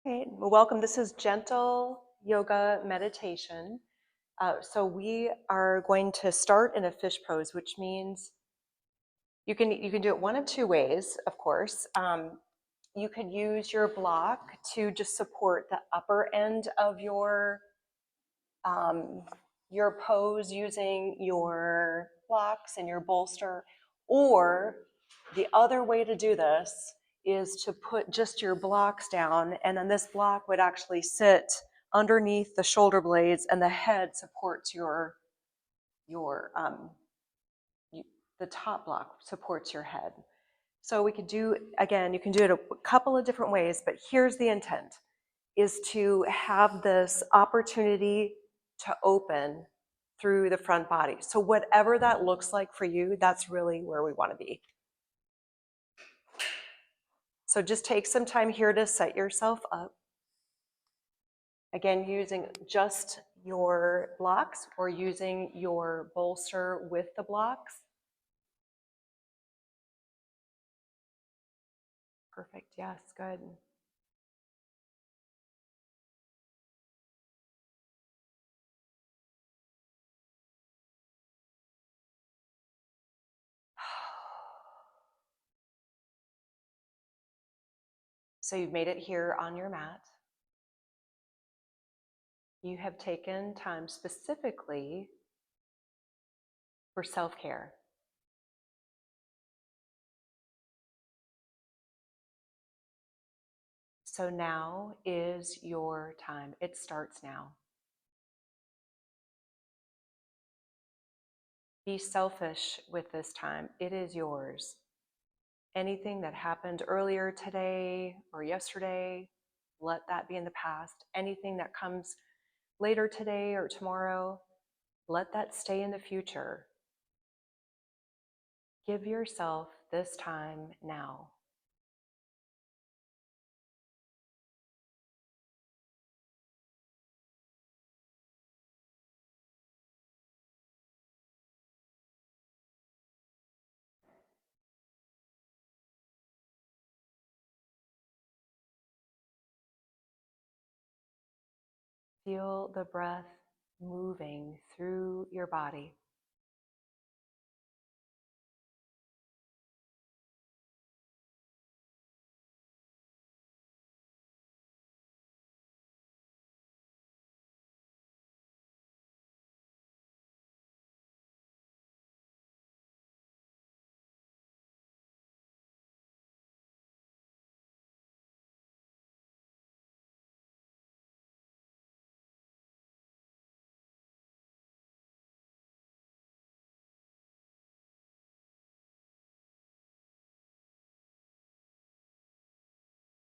Okay, well, welcome. This is gentle yoga meditation. So we are going to start in a fish pose, which means you can do it one of two ways, of course. You could use your block to just support the upper end of um, your pose using your blocks and your bolster, or the other way to do this is to put just your blocks down, and then this block would actually sit underneath the shoulder blades, and the head supports your you, the top block supports your head. So we could do, again, you can do it a couple of different ways, but here's the intent, is to have this opportunity to open through the front body. So whatever that looks like for you, that's really where we want to be. So just take some time here to set yourself up. Again, using just your blocks or using your bolster with the blocks. Perfect, yes, good. So you've made it here on your mat. You have taken time specifically for self-care. So now is your time. It starts now. Be selfish with this time. It is yours. Anything that happened earlier today or yesterday, let that be in the past. Anything that comes later today or tomorrow, let that stay in the future. Give yourself this time now. Feel the breath moving through your body.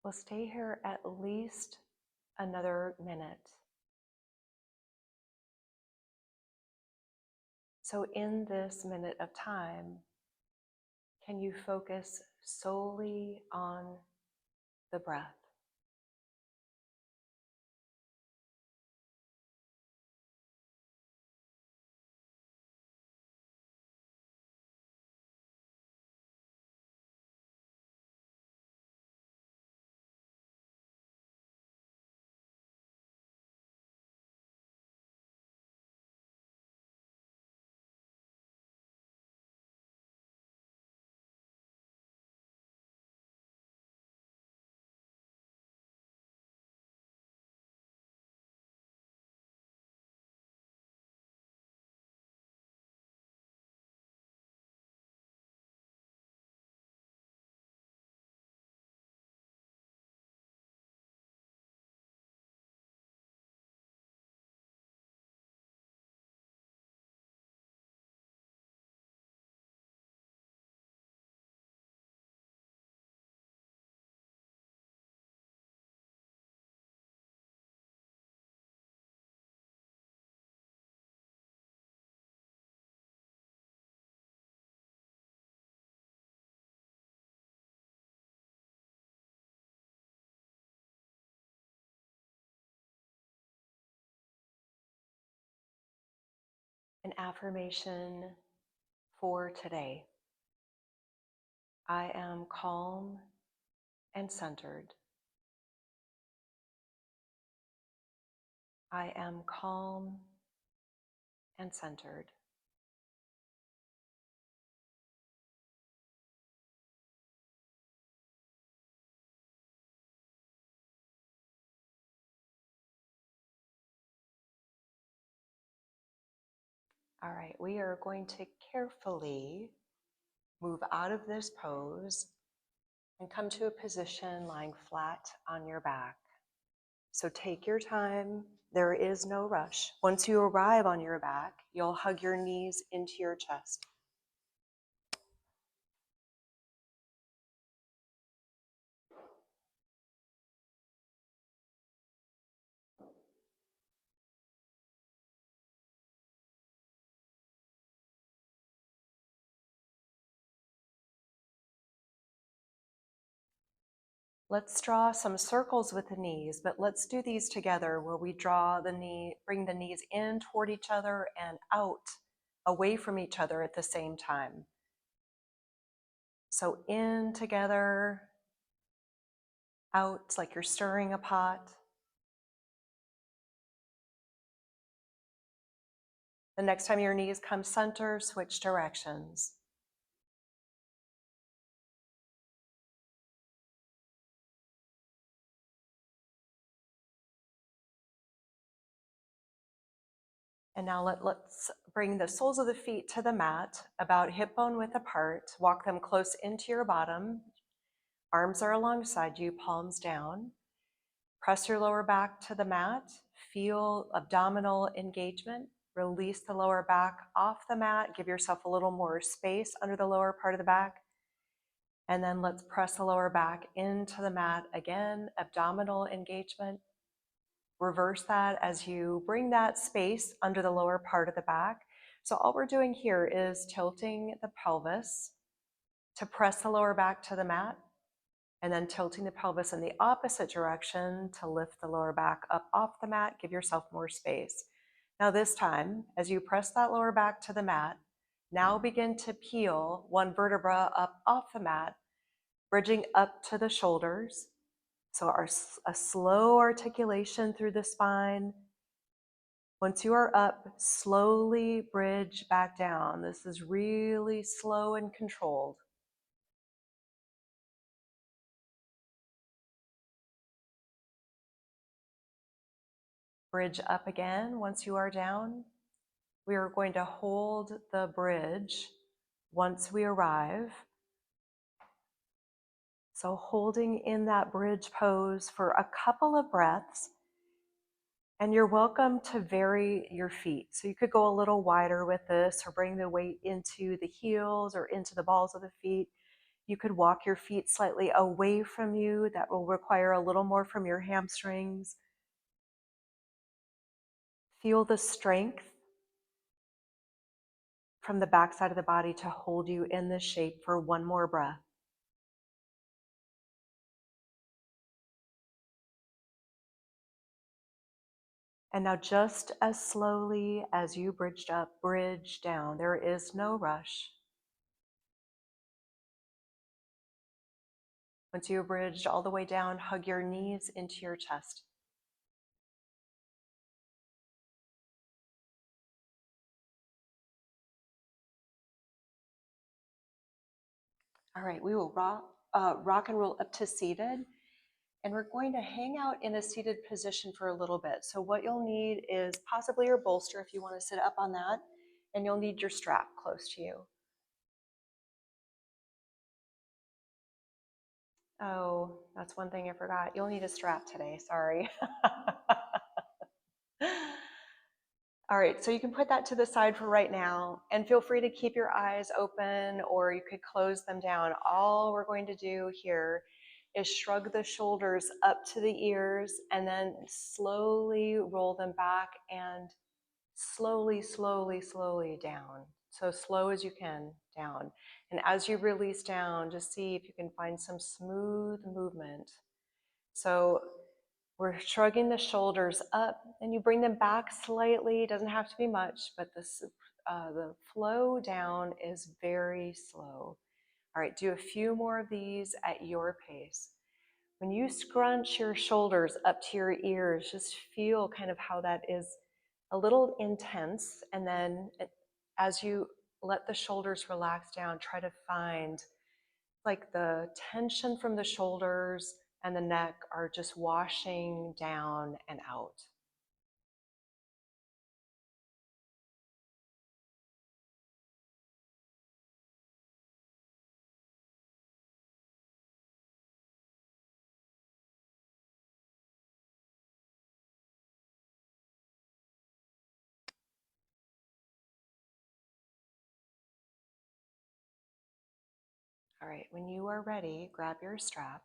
We'll stay here at least another minute. So in this minute of time, can you focus solely on the breath? An affirmation for today. I am calm and centered. I am calm and centered. All right, we are going to carefully move out of this pose and come to a position lying flat on your back. So take your time. There is no rush. Once you arrive on your back, you'll hug your knees into your chest. Let's draw some circles with the knees, but let's do these together where we draw the knee, bring the knees in toward each other and out, away from each other at the same time. So in together, out like you're stirring a pot. The next time your knees come center, switch directions. And now let's bring the soles of the feet to the mat, about hip bone width apart. Walk them close into your bottom. Arms are alongside you, palms down. Press your lower back to the mat. Feel abdominal engagement. Release the lower back off the mat. Give yourself a little more space under the lower part of the back. And then let's press the lower back into the mat again, abdominal engagement. Reverse that as you bring that space under the lower part of the back. So all we're doing here is tilting the pelvis to press the lower back to the mat, and then tilting the pelvis in the opposite direction to lift the lower back up off the mat. Give yourself more space. Now this time, as you press that lower back to the mat, now begin to peel one vertebra up off the mat, bridging up to the shoulders. So a slow articulation through the spine. Once you are up, slowly bridge back down. This is really slow and controlled. Bridge up again once you are down. We are going to hold the bridge once we arrive. So holding in that bridge pose for a couple of breaths. And you're welcome to vary your feet. So you could go a little wider with this or bring the weight into the heels or into the balls of the feet. You could walk your feet slightly away from you. That will require a little more from your hamstrings. Feel the strength from the backside of the body to hold you in this shape for one more breath. And now just as slowly as you bridged up, bridge down. There is no rush. Once you have bridged all the way down, hug your knees into your chest. All right, we will rock and roll up to seated. And we're going to hang out in a seated position for a little bit. So what you'll need is possibly your bolster if you want to sit up on that, and you'll need your strap close to you. Oh, that's one thing I forgot. You'll need a strap today, sorry. All right, so you can put that to the side for right now, and feel free to keep your eyes open or you could close them down. All we're going to do here is shrug the shoulders up to the ears and then slowly roll them back and slowly, slowly, slowly down. So slow as you can down. And as you release down, just see if you can find some smooth movement. So we're shrugging the shoulders up and you bring them back slightly. It doesn't have to be much, but the flow down is very slow. All right, do a few more of these at your pace. When you scrunch your shoulders up to your ears, just feel kind of how that is a little intense. And then as you let the shoulders relax down, try to find like the tension from the shoulders and the neck are just washing down and out. All right, when you are ready, grab your strap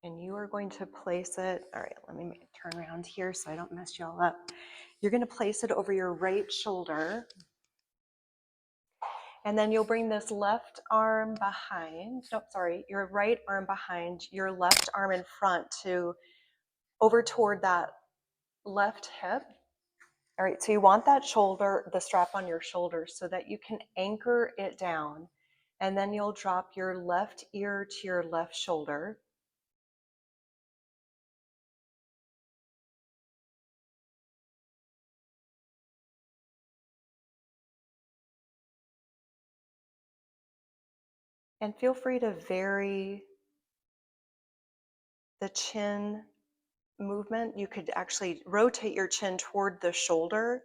and you are going to place it. All right, let me turn around here so I don't mess you all up. You're going to place it over your right shoulder, and then you'll bring this left arm behind. Nope, sorry, your right arm behind, your left arm in front to over toward that left hip. All right, so you want that shoulder, the strap on your shoulder so that you can anchor it down. And then you'll drop your left ear to your left shoulder. And feel free to vary the chin movement. You could actually rotate your chin toward the shoulder.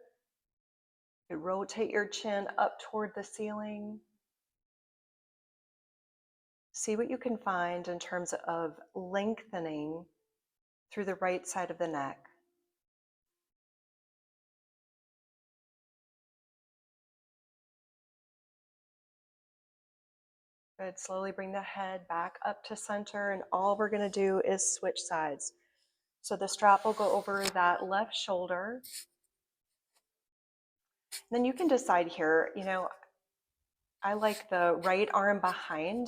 You rotate your chin up toward the ceiling. See what you can find in terms of lengthening through the right side of the neck. Good. Slowly bring the head back up to center, and all we're going to do is switch sides. So the strap will go over that left shoulder. Then you can decide here, I like the right arm behind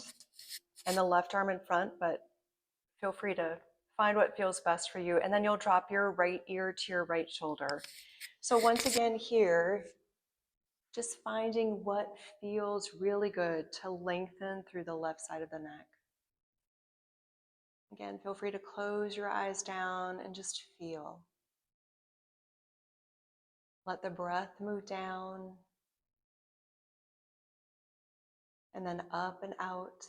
and the left arm in front, but feel free to find what feels best for you. And then you'll drop your right ear to your right shoulder. So once again here, just finding what feels really good to lengthen through the left side of the neck. Again, feel free to close your eyes down and just feel. Let the breath move down and then up and out.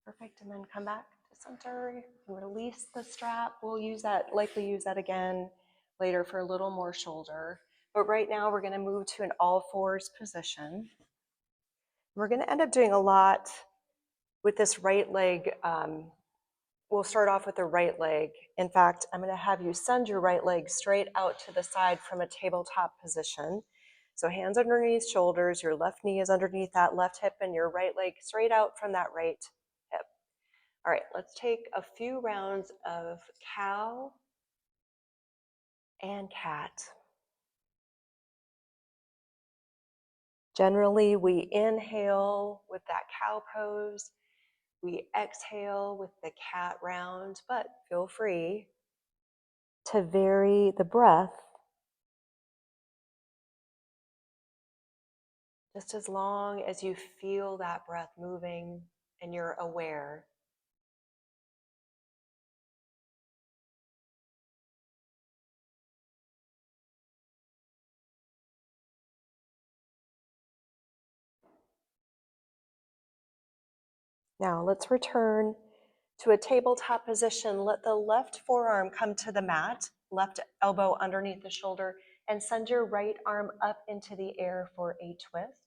Perfect, and then come back to center. Release the strap. We'll likely use that again later for a little more shoulder. But right now we're gonna move to an all fours position. We're gonna end up doing a lot with this right leg. We'll start off with the right leg. In fact, I'm gonna have you send your right leg straight out to the side from a tabletop position. So hands underneath shoulders, your left knee is underneath that left hip, and your right leg straight out from that right hip. All right, let's take a few rounds of cow and cat. Generally, we inhale with that cow pose. We exhale with the cat round, but feel free to vary the breath just as long as you feel that breath moving and you're aware. Now let's return to a tabletop position. Let the left forearm come to the mat, left elbow underneath the shoulder, and send your right arm up into the air for a twist.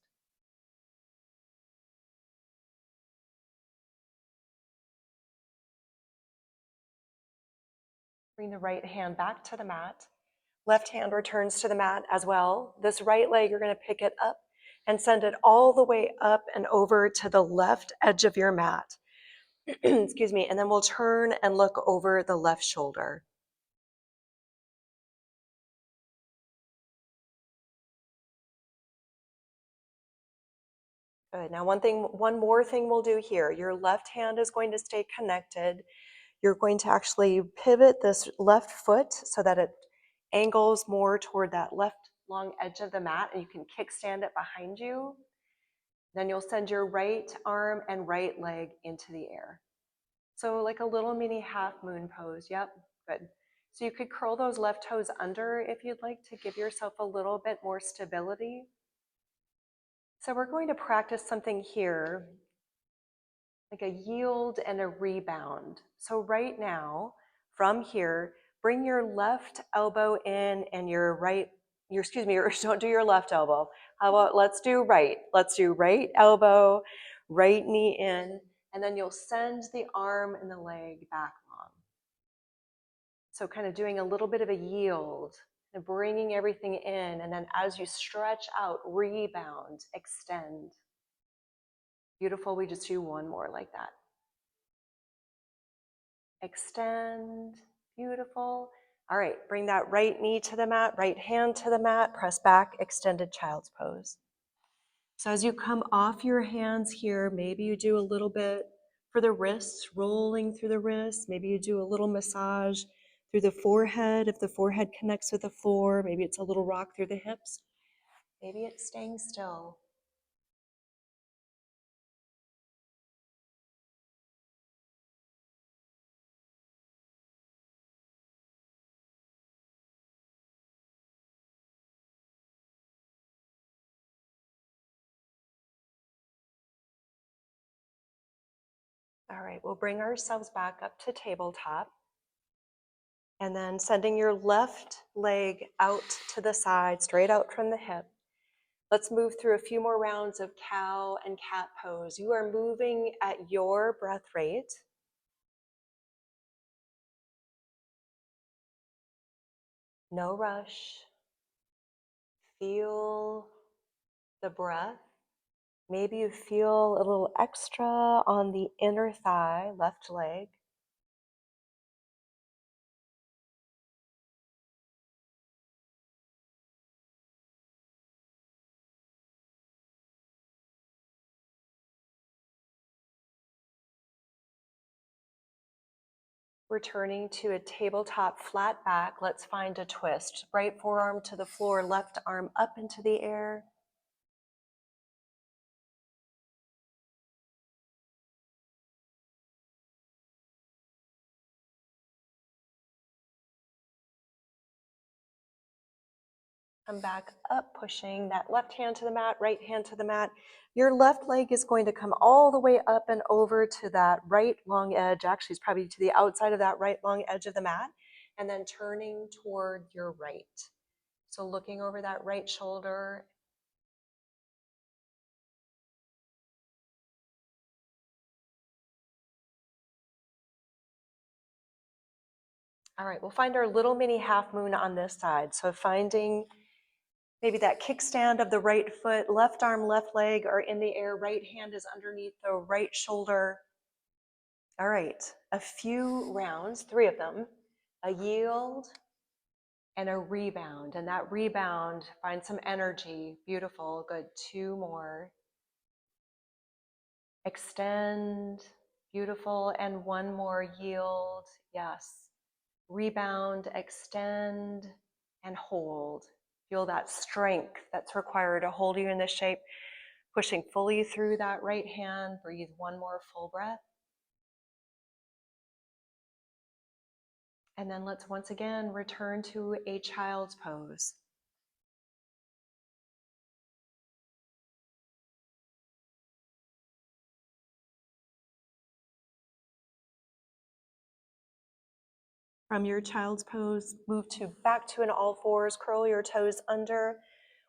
Bring the right hand back to the mat. Left hand returns to the mat as well. This right leg, you're going to pick it up and send it all the way up and over to the left edge of your mat. Excuse me. And then we'll turn and look over the left shoulder. Good. Now, one more thing we'll do here. Your left hand is going to stay connected. You're going to actually pivot this left foot so that it angles more toward that left long edge of the mat, and you can kickstand it behind you. Then you'll send your right arm and right leg into the air. So like a little mini half moon pose. Yep, good. So you could curl those left toes under if you'd like to give yourself a little bit more stability. So we're going to practice something here, like a yield and a rebound. So right now, from here, bring your left elbow in and your right, don't do your left elbow. How about let's do right. Let's do right elbow, right knee in, and then you'll send the arm and the leg back long. So kind of doing a little bit of a yield and bringing everything in, and then as you stretch out, rebound, extend. Beautiful, we just do one more like that. Extend, beautiful. All right, bring that right knee to the mat, right hand to the mat, press back, extended child's pose. So as you come off your hands here, maybe you do a little bit for the wrists, rolling through the wrists. Maybe you do a little massage through the forehead. If the forehead connects with the floor, maybe it's a little rock through the hips. Maybe it's staying still. All right, we'll bring ourselves back up to tabletop. And then sending your left leg out to the side, straight out from the hip. Let's move through a few more rounds of cow and cat pose. You are moving at your breath rate. No rush. Feel the breath. Maybe you feel a little extra on the inner thigh, left leg. Returning to a tabletop flat back, let's find a twist. Right forearm to the floor, left arm up into the air. Come back up, pushing that left hand to the mat, right hand to the mat. Your left leg is going to come all the way up and over to that right long edge. Actually, it's probably to the outside of that right long edge of the mat, and then turning toward your right. So looking over that right shoulder. All right, we'll find our little mini half moon on this side. So finding maybe that kickstand of the right foot, left arm, left leg are in the air, right hand is underneath the right shoulder. All right, a few rounds, 3 of them, a yield and a rebound. And that rebound, find some energy, beautiful, good, 2 more. Extend, beautiful, and 1 more, yield, yes. Rebound, extend, and hold. Feel that strength that's required to hold you in this shape, pushing fully through that right hand. Breathe 1 more full breath. And then let's once again return to a child's pose. From your child's pose, move back to an all fours, curl your toes under,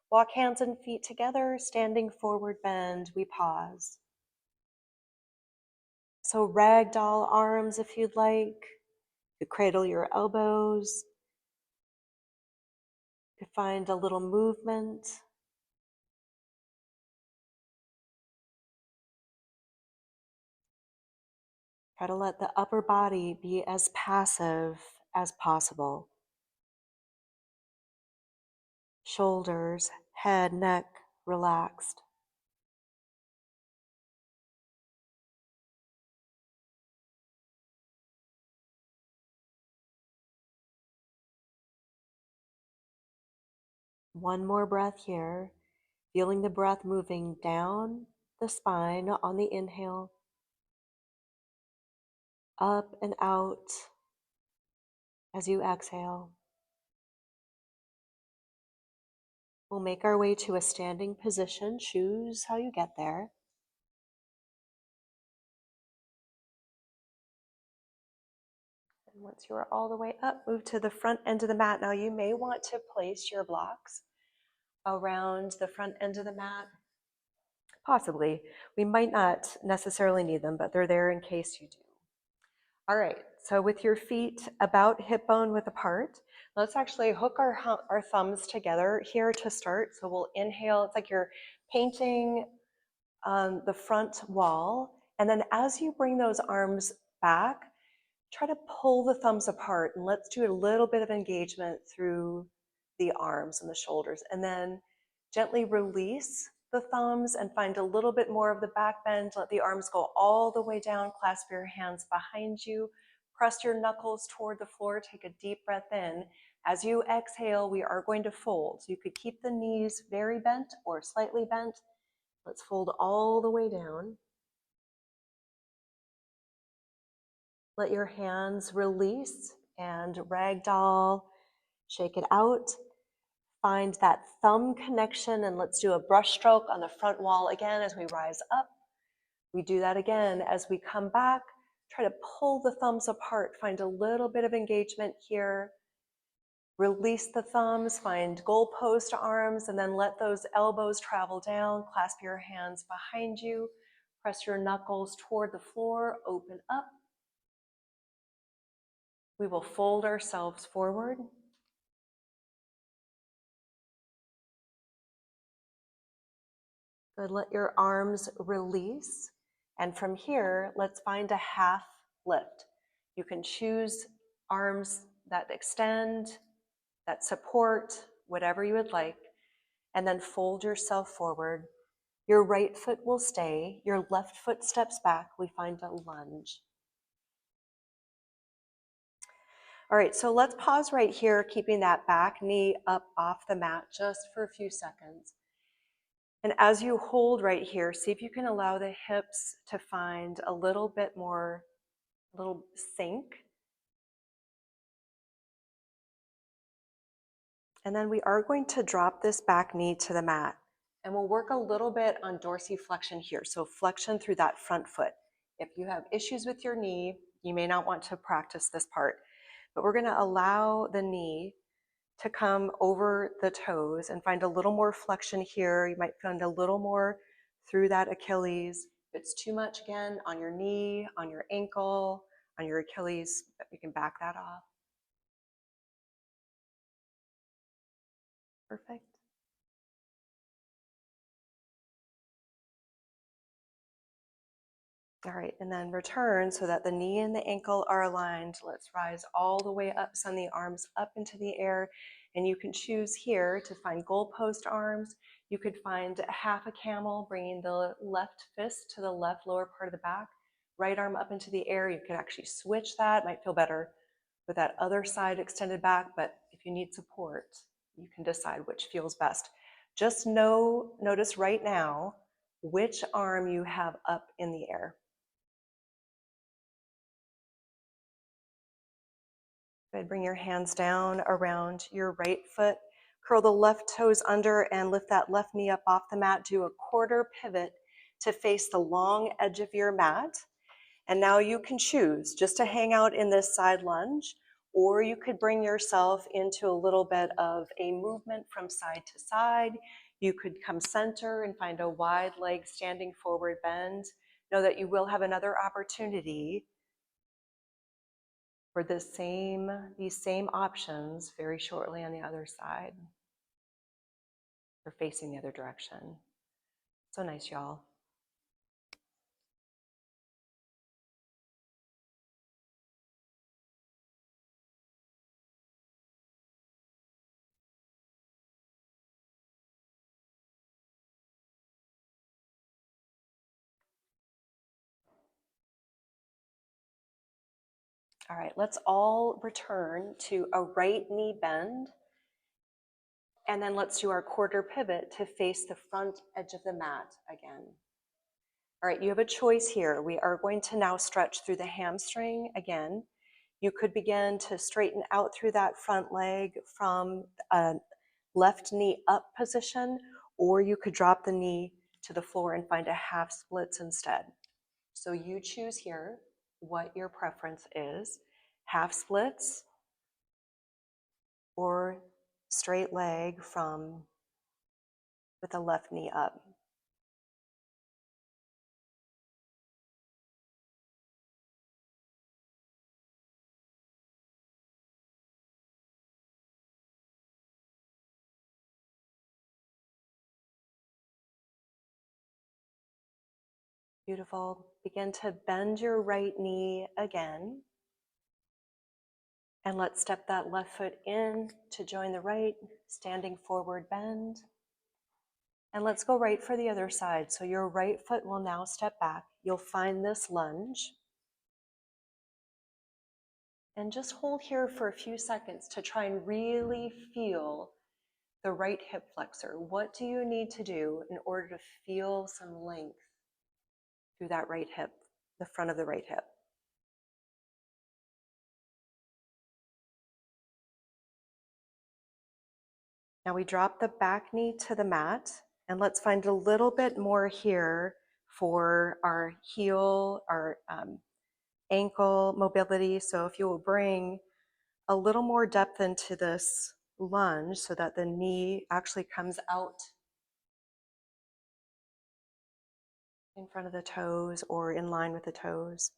walk hands and feet together, standing forward bend, we pause. So ragdoll arms if you'd like. You cradle your elbows. You find a little movement. Try to let the upper body be as passive as possible. Shoulders, head, neck, relaxed. One more breath here, feeling the breath moving down the spine on the inhale, up and out as you exhale. We'll make our way to a standing position. Choose how you get there. And once you are all the way up, move to the front end of the mat. Now you may want to place your blocks around the front end of the mat. Possibly. We might not necessarily need them, but they're there in case you do. All right, so with your feet about hip bone width apart, let's actually hook our thumbs together here to start. So we'll inhale, it's like you're painting the front wall. And then as you bring those arms back, try to pull the thumbs apart and let's do a little bit of engagement through the arms and the shoulders. And then gently release the thumbs and find a little bit more of the back bend. Let the arms go all the way down. Clasp your hands behind you. Press your knuckles toward the floor. Take a deep breath in. As you exhale, we are going to fold. So you could keep the knees very bent or slightly bent. Let's fold all the way down. Let your hands release and ragdoll, shake it out. Find that thumb connection and let's do a brush stroke on the front wall again as we rise up. We do that again as we come back. Try to pull the thumbs apart, find a little bit of engagement here. Release the thumbs, find goalpost arms, and then let those elbows travel down. Clasp your hands behind you. Press your knuckles toward the floor, open up. We will fold ourselves forward. Good, let your arms release. And from here, let's find a half lift. You can choose arms that extend, that support, whatever you would like, and then fold yourself forward. Your right foot will stay, your left foot steps back. We find a lunge. All right, so let's pause right here, keeping that back knee up off the mat just for a few seconds. And as you hold right here, see if you can allow the hips to find a little bit more, a little sink. And then we are going to drop this back knee to the mat. And we'll work a little bit on dorsiflexion here. So flexion through that front foot. If you have issues with your knee, you may not want to practice this part. But we're going to allow the knee to come over the toes and find a little more flexion here. You might find a little more through that Achilles. If it's too much, again, on your knee, on your ankle, on your Achilles, you can back that off. Perfect. All right, and then return so that the knee and the ankle are aligned. Let's rise all the way up, send the arms up into the air. And you can choose here to find goalpost arms. You could find half a camel, bringing the left fist to the left lower part of the back, right arm up into the air. You could actually switch that. It might feel better with that other side extended back, but if you need support, you can decide which feels best. Just notice right now which arm you have up in the air. Good, bring your hands down around your right foot. Curl the left toes under and lift that left knee up off the mat. Do a quarter pivot to face the long edge of your mat. And now you can choose just to hang out in this side lunge, or you could bring yourself into a little bit of a movement from side to side. You could come center and find a wide leg standing forward bend. Know that you will have another opportunity for these same options very shortly on the other side. Or facing the other direction. So nice, y'all. All right, let's all return to a right knee bend And then let's do our quarter pivot to face the front edge of the mat again. All right, you have a choice here. We are going to now stretch through the hamstring again. You could begin to straighten out through that front leg from a left knee up position, or you could drop the knee to the floor and find a half splits instead. So you choose here what your preference is, half splits or straight leg from with the left knee up. Beautiful. Begin to bend your right knee again. And let's step that left foot in to join the right, standing forward bend. And let's go right for the other side. So your right foot will now step back. You'll find this lunge. And just hold here for a few seconds to try and really feel the right hip flexor. What do you need to do in order to feel some length through that right hip, the front of the right hip? Now we drop the back knee to the mat, and let's find a little bit more here for our heel, our ankle mobility. So if you will bring a little more depth into this lunge so that the knee actually comes out in front of the toes or in line with the toes.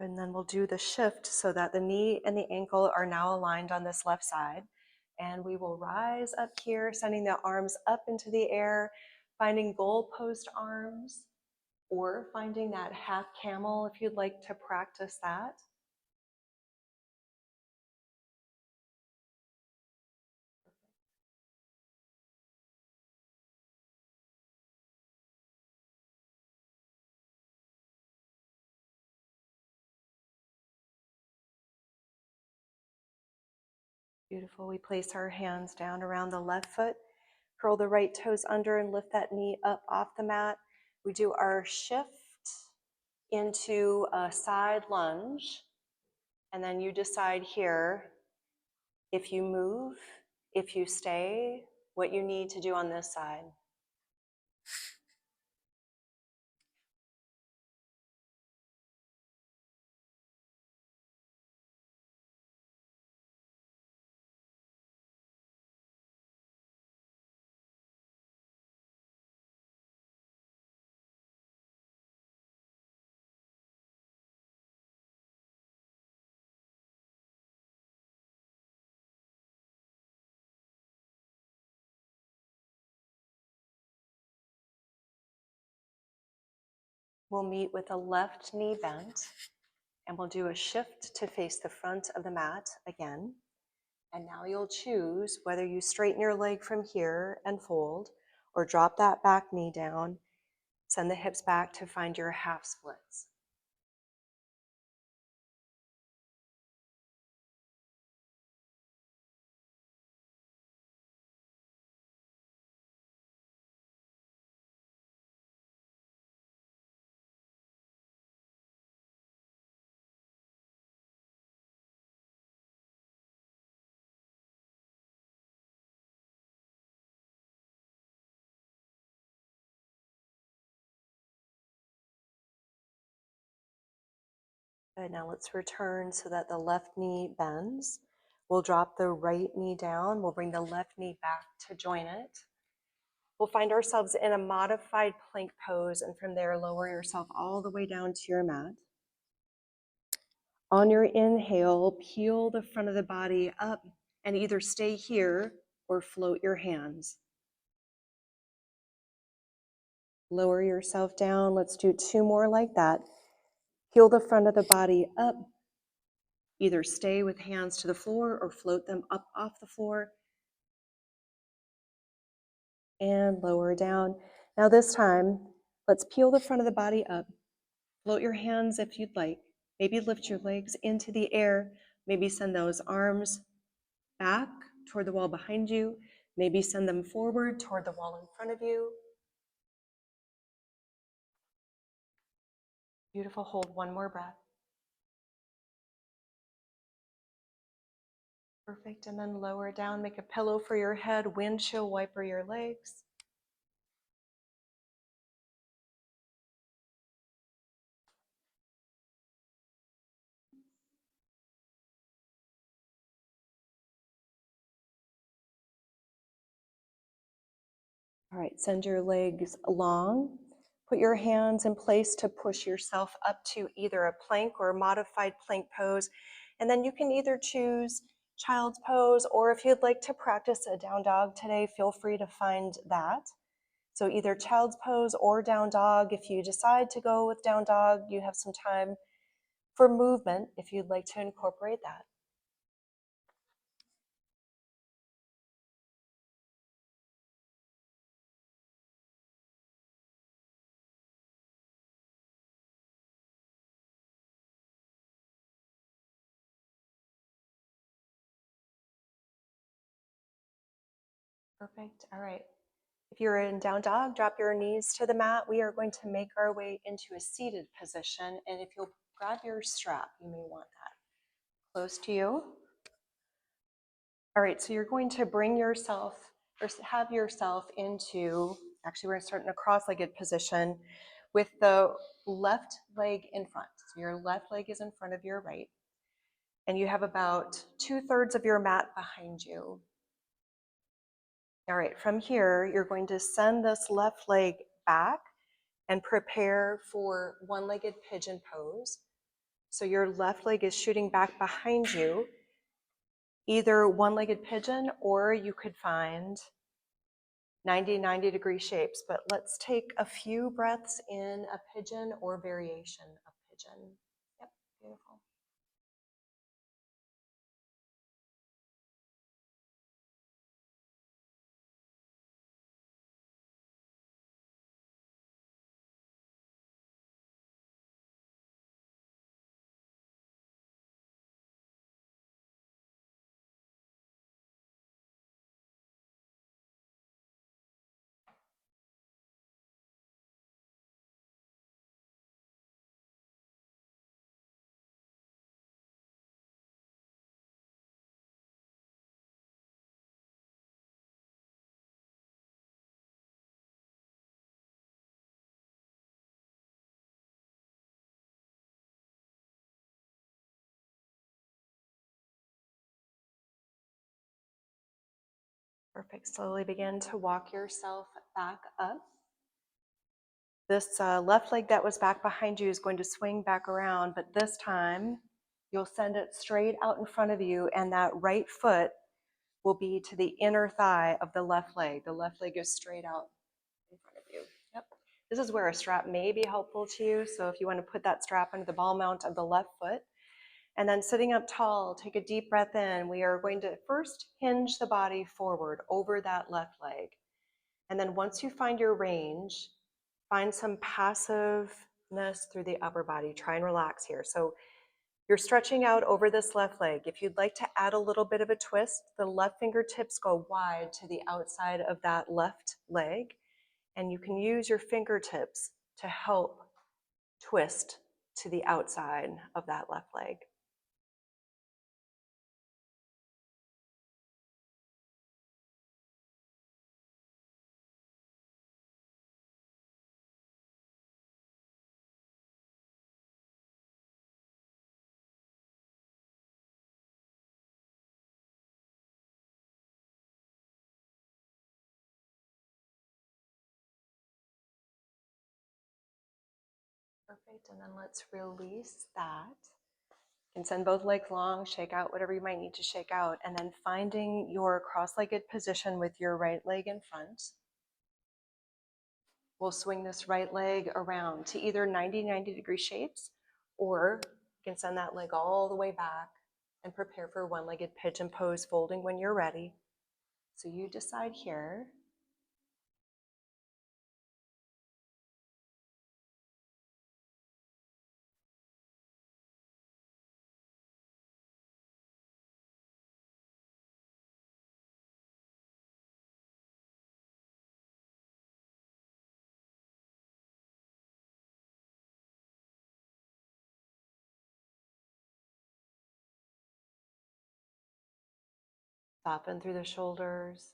And then we'll do the shift so that the knee and the ankle are now aligned on this left side. And we will rise up here, sending the arms up into the air, finding goalpost arms, or finding that half camel if you'd like to practice that. Beautiful. We place our hands down around the left foot, curl the right toes under and lift that knee up off the mat. We do our shift into a side lunge, and then you decide here if you move, if you stay, what you need to do on this side. We'll meet with the left knee bent, and we'll do a shift to face the front of the mat again. And now you'll choose whether you straighten your leg from here and fold, or drop that back knee down, send the hips back to find your half splits. Good, now let's return so that the left knee bends. We'll drop the right knee down. We'll bring the left knee back to join it. We'll find ourselves in a modified plank pose, and from there, lower yourself all the way down to your mat. On your inhale, peel the front of the body up and either stay here or float your hands. Lower yourself down. Let's do 2 more like that. Peel the front of the body up. Either stay with hands to the floor or float them up off the floor. And lower down. Now this time, Let's peel the front of the body up. Float your hands if you'd like. Maybe lift your legs into the air. Maybe send those arms back toward the wall behind you. Maybe send them forward toward the wall in front of you. Beautiful. Hold one more breath. Perfect. And then lower down. Make a pillow for your head. Windshield wiper your legs. All right, send your legs long. Put your hands in place to push yourself up to either a plank or a modified plank pose. And then you can either choose child's pose, or if you'd like to practice a down dog today, feel free to find that. So either child's pose or down dog. If you decide to go with down dog, you have some time for movement if you'd like to incorporate that. Perfect. All right. If you're in down dog, drop your knees to the mat. We are going to make our way into a seated position. And if you'll grab your strap, you may want that close to you. All right, so you're going to bring yourself or have yourself into, actually we're going to start in a cross-legged position with the left leg in front. So your left leg is in front of your right. And you have about 2/3 of your mat behind you. All right, from here, you're going to send this left leg back and prepare for one-legged pigeon pose. So your left leg is shooting back behind you, either one-legged pigeon, or you could find 90-degree shapes. But let's take a few breaths in a pigeon or variation of pigeon. Yep, beautiful. Perfect. Slowly begin to walk yourself back up. This left leg that was back behind you is going to swing back around, but this time you'll send it straight out in front of you, and that right foot will be to the inner thigh of the left leg. The left leg is straight out in front of you. Yep. This is where a strap may be helpful to you. So if you want to put that strap under the ball mount of the left foot, and then sitting up tall, take a deep breath in. We are going to first hinge the body forward over that left leg. And then once you find your range, find some passiveness through the upper body. Try and relax here. So you're stretching out over this left leg. If you'd like to add a little bit of a twist, the left fingertips go wide to the outside of that left leg. And you can use your fingertips to help twist to the outside of that left leg. Perfect, and then let's release that. You can send both legs long, shake out whatever you might need to shake out, and then finding your cross-legged position with your right leg in front. We'll swing this right leg around to either 90-degree shapes, or you can send that leg all the way back and prepare for one-legged pigeon pose, folding when you're ready. So you decide here. Soften through the shoulders.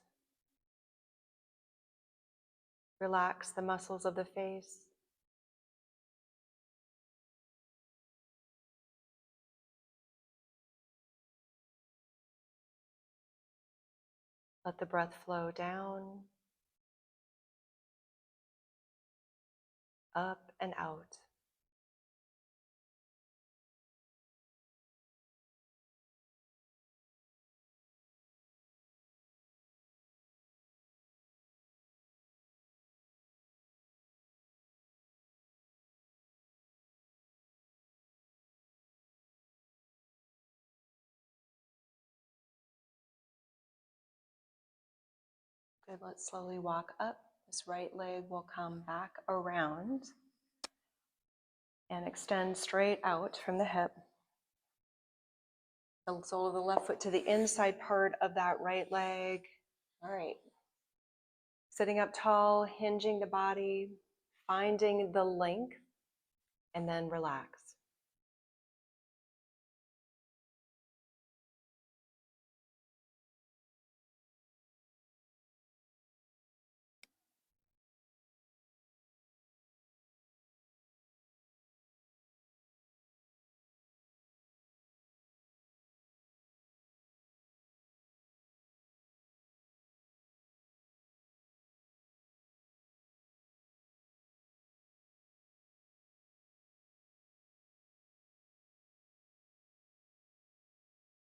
Relax the muscles of the face. Let the breath flow down, up and out. Good, let's slowly walk up. This right leg will come back around and extend straight out from the hip. The sole of the left foot to the inside part of that right leg. All right. Sitting up tall, hinging the body, finding the length, and then relax.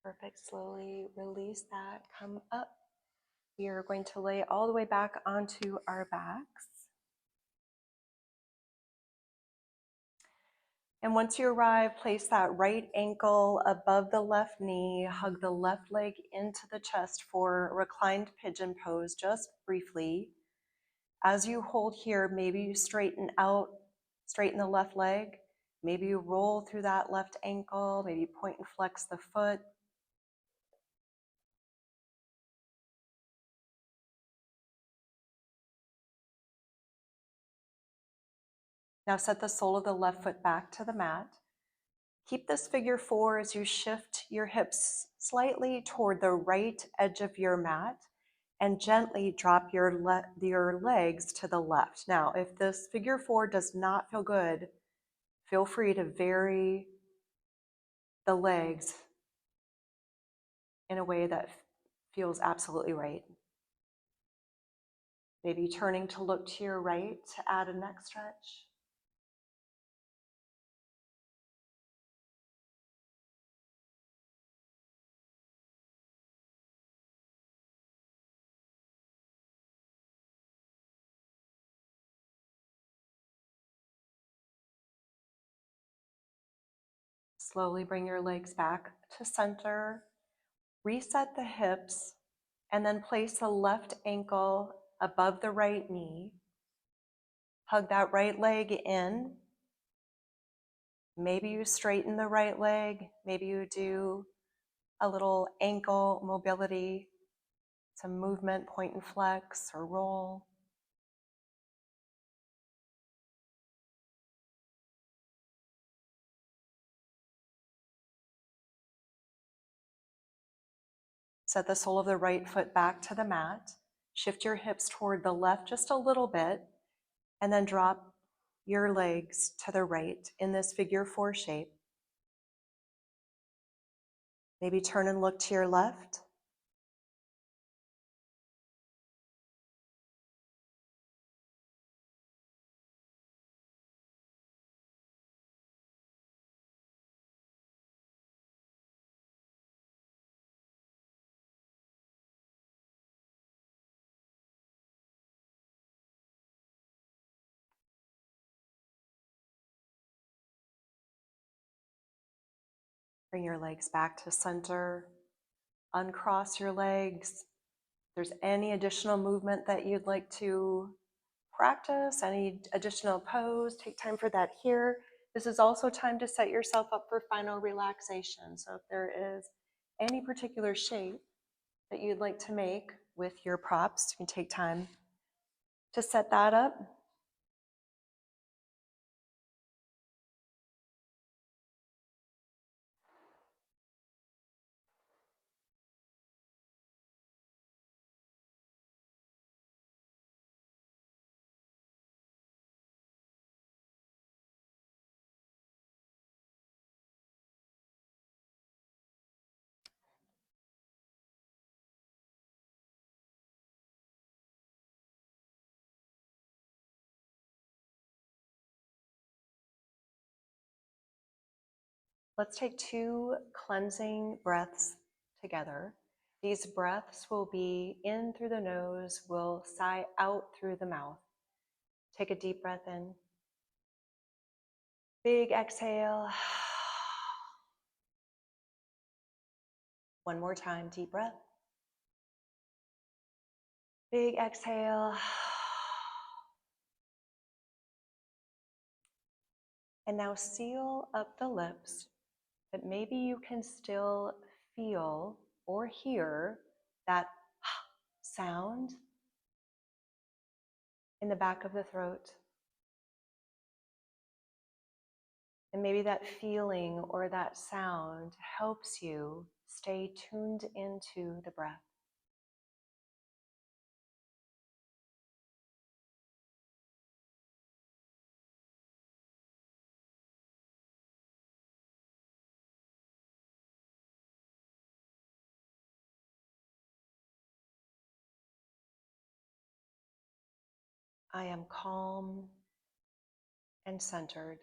Perfect. Slowly release that. Come up. We are going to lay all the way back onto our backs. And once you arrive, place that right ankle above the left knee, hug the left leg into the chest for reclined pigeon pose, just briefly. As you hold here, maybe you straighten the left leg, maybe you roll through that left ankle, maybe point and flex the foot. Now set the sole of the left foot back to the mat. Keep this figure four as you shift your hips slightly toward the right edge of your mat and gently drop your legs to the left. Now, if this figure four does not feel good, feel free to vary the legs in a way that feels absolutely right. Maybe turning to look to your right to add a neck stretch. Slowly bring your legs back to center. Reset the hips and then place the left ankle above the right knee. Hug that right leg in. Maybe you straighten the right leg. Maybe you do a little ankle mobility, some movement, point and flex or roll. Set the sole of the right foot back to the mat. Shift your hips toward the left just a little bit, and then drop your legs to the right in this figure four shape. Maybe turn and look to your left. Bring your legs back to center. Uncross your legs. If there's any additional movement that you'd like to practice, any additional pose, take time for that here. This is also time to set yourself up for final relaxation. So if there is any particular shape that you'd like to make with your props, you can take time to set that up. Let's take 2 cleansing breaths together. These breaths will be in through the nose, will sigh out through the mouth. Take a deep breath in. Big exhale. One more time, deep breath. Big exhale. And now seal up the lips, but maybe you can still feel or hear that sound in the back of the throat. And maybe that feeling or that sound helps you stay tuned into the breath. I am calm and centered.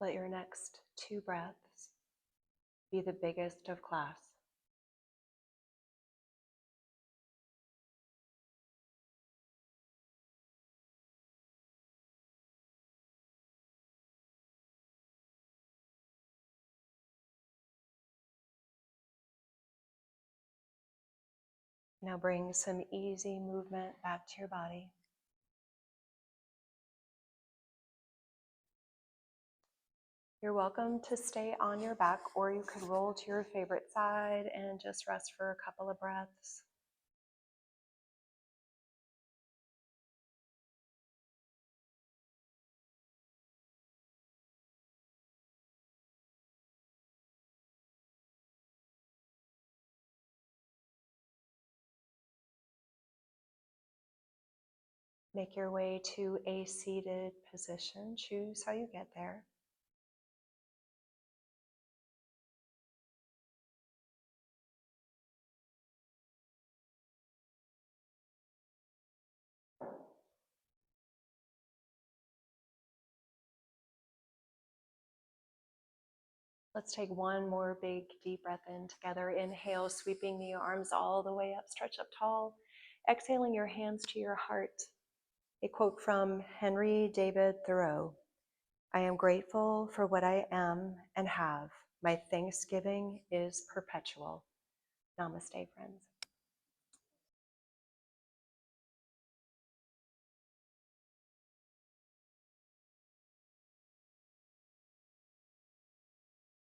Let your next 2 breaths be the biggest of class. Now bring some easy movement back to your body. You're welcome to stay on your back, or you could roll to your favorite side and just rest for a couple of breaths. Make your way to a seated position. Choose how you get there. Let's take one more big deep breath in together. Inhale, sweeping the arms all the way up, stretch up tall. Exhaling your hands to your heart. A quote from Henry David Thoreau. I am grateful for what I am and have. My thanksgiving is perpetual. Namaste, friends.